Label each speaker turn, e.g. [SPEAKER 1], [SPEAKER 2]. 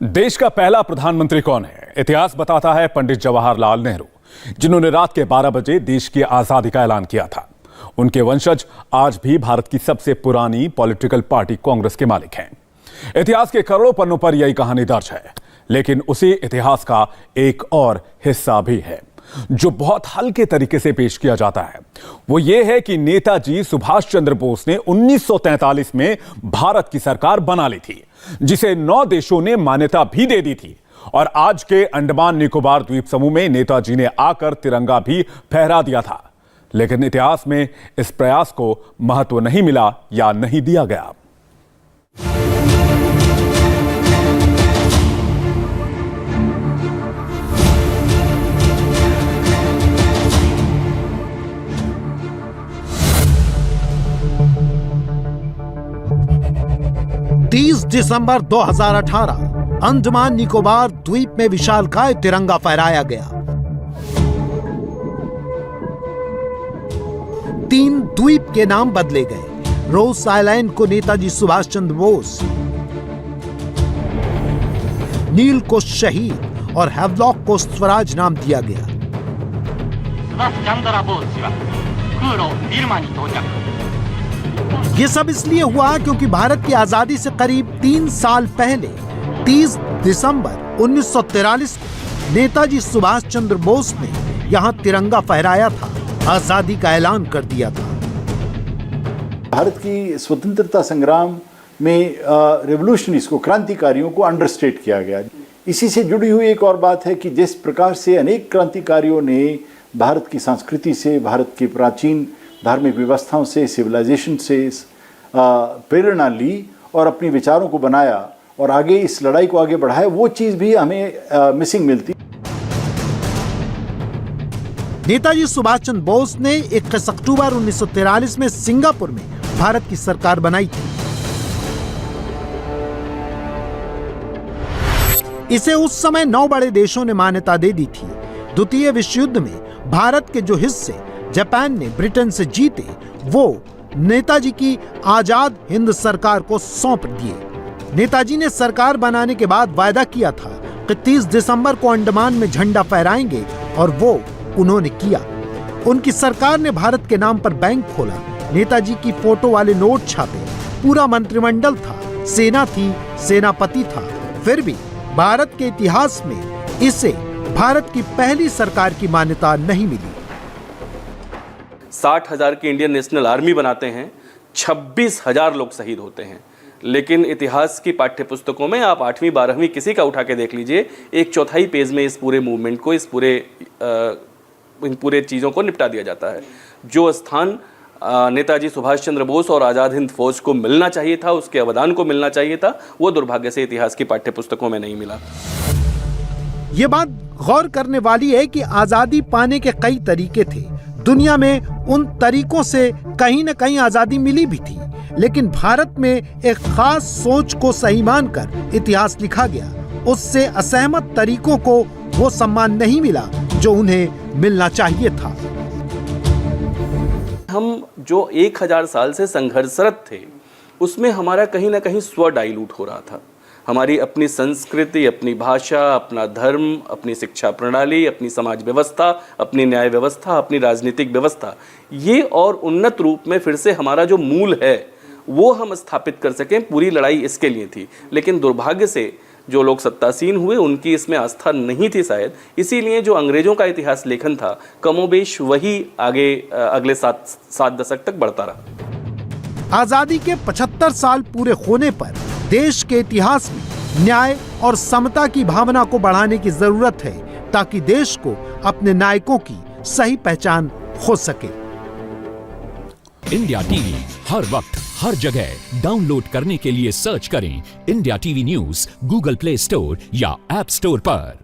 [SPEAKER 1] देश का पहला प्रधानमंत्री कौन है? इतिहास बताता है पंडित जवाहरलाल नेहरू, जिन्होंने रात के 12 बजे देश की आजादी का ऐलान किया था। उनके वंशज आज भी भारत की सबसे पुरानी पॉलिटिकल पार्टी कांग्रेस के मालिक हैं। इतिहास के करोड़ों पन्नों पर यही कहानी दर्ज है, लेकिन उसी इतिहास का एक और हिस्सा भी है जो बहुत हल्के तरीके से पेश किया जाता है। वो ये है कि नेताजी सुभाष चंद्र बोस ने 1943 में भारत की सरकार बना ली थी, जिसे 9 देशों ने मान्यता भी दे दी थी। और आज के अंडमान निकोबार द्वीप समूह में नेताजी ने आकर तिरंगा भी फहरा दिया था, लेकिन इतिहास में इस प्रयास को महत्व नहीं मिला या नहीं दिया गया।
[SPEAKER 2] दिसंबर 2018 अंडमान निकोबार द्वीप में विशालकाय तिरंगा फहराया गया। 3 द्वीप के नाम बदले गए। रोस आइलैंड को नेताजी सुभाष चंद्र बोस, नील को शहीद और हैवलॉक को स्वराज नाम दिया गया। ये सब इसलिए हुआ क्योंकि भारत की आजादी से करीब 3 साल पहले 30 दिसंबर 1943 को नेताजी सुभाष चंद्र बोस ने यहाँ तिरंगा फहराया था, आजादी का ऐलान कर दिया था।
[SPEAKER 3] भारत की स्वतंत्रता संग्राम में रेवोल्यूशनरीज को, क्रांतिकारियों को अंडरस्टेट किया गया। इसी से जुड़ी हुई एक और बात है कि जिस प्रकार से अनेक क्रांतिकारियों ने भारत की संस्कृति से, भारत की प्राचीन धार्मिक व्यवस्थाओं से, सिविलाइजेशन से प्रेरणा ली और अपने विचारों को बनाया और आगे इस लड़ाई को आगे बढ़ाया, वो चीज़ भी हमें मिसिंग मिलती।
[SPEAKER 2] नेताजी सुभाष चंद्र बोस ने 21 अक्टूबर 1943 में सिंगापुर में भारत की सरकार बनाई थी। इसे उस समय 9 बड़े देशों ने मान्यता दे दी थी। द्वितीय विश्व युद्ध में भारत के जो हिस्से जापान ने ब्रिटेन से जीते, वो नेताजी की आजाद हिंद सरकार को सौंप दिए। नेताजी ने सरकार बनाने के बाद वायदा किया था कि 30 दिसंबर को अंडमान में झंडा फहराएंगे, और वो उन्होंने किया। उनकी सरकार ने भारत के नाम पर बैंक खोला, नेताजी की फोटो वाले नोट छापे, पूरा मंत्रिमंडल था, सेना थी, सेनापति था। फिर भी भारत के इतिहास में इसे भारत की पहली सरकार की मान्यता नहीं मिली।
[SPEAKER 4] 60,000 की इंडियन नेशनल आर्मी बनाते हैं, 26,000 लोग शहीद होते हैं, लेकिन इतिहास की पाठ्य पुस्तकों में आप 8वीं 12वीं किसी का उठा के देख लीजिए, 1/4 पेज में इस पूरे मूवमेंट को, इन पूरे चीज़ों को निपटा दिया जाता है। जो स्थान नेताजी सुभाष चंद्र बोस और आज़ाद हिंद फौज को मिलना चाहिए था, उसके अवदान को मिलना चाहिए था, वो दुर्भाग्य से इतिहास की पाठ्य पुस्तकों में नहीं मिला।
[SPEAKER 2] ये बात गौर करने वाली है कि आजादी पाने के कई तरीके थे। दुनिया में उन तरीकों से कहीं न कहीं आजादी मिली भी थी, लेकिन भारत में एक खास सोच को सही मानकर इतिहास लिखा गया। उससे असहमत तरीकों को वो सम्मान नहीं मिला जो उन्हें मिलना चाहिए था।
[SPEAKER 4] हम जो 1000 साल से संघर्षरत थे, उसमें हमारा कहीं ना कहीं स्व डाइल्यूट हो रहा था। हमारी अपनी संस्कृति, अपनी भाषा, अपना धर्म, अपनी शिक्षा प्रणाली, अपनी समाज व्यवस्था, अपनी न्याय व्यवस्था, अपनी राजनीतिक व्यवस्था, ये और उन्नत रूप में फिर से हमारा जो मूल है वो हम स्थापित कर सकें, पूरी लड़ाई इसके लिए थी। लेकिन दुर्भाग्य से जो लोग सत्तासीन हुए, उनकी इसमें आस्था नहीं थी शायद, इसीलिए जो अंग्रेजों का इतिहास लेखन था, कमोबेश वही आगे अगले 7 दशक तक बढ़ता रहा।
[SPEAKER 2] आजादी के 75 साल पूरे होने पर देश के इतिहास में न्याय और समता की भावना को बढ़ाने की जरूरत है, ताकि देश को अपने नायकों की सही पहचान हो सके।
[SPEAKER 5] इंडिया टीवी हर वक्त हर जगह डाउनलोड करने के लिए सर्च करें India TV news Google play store या ऐप स्टोर पर।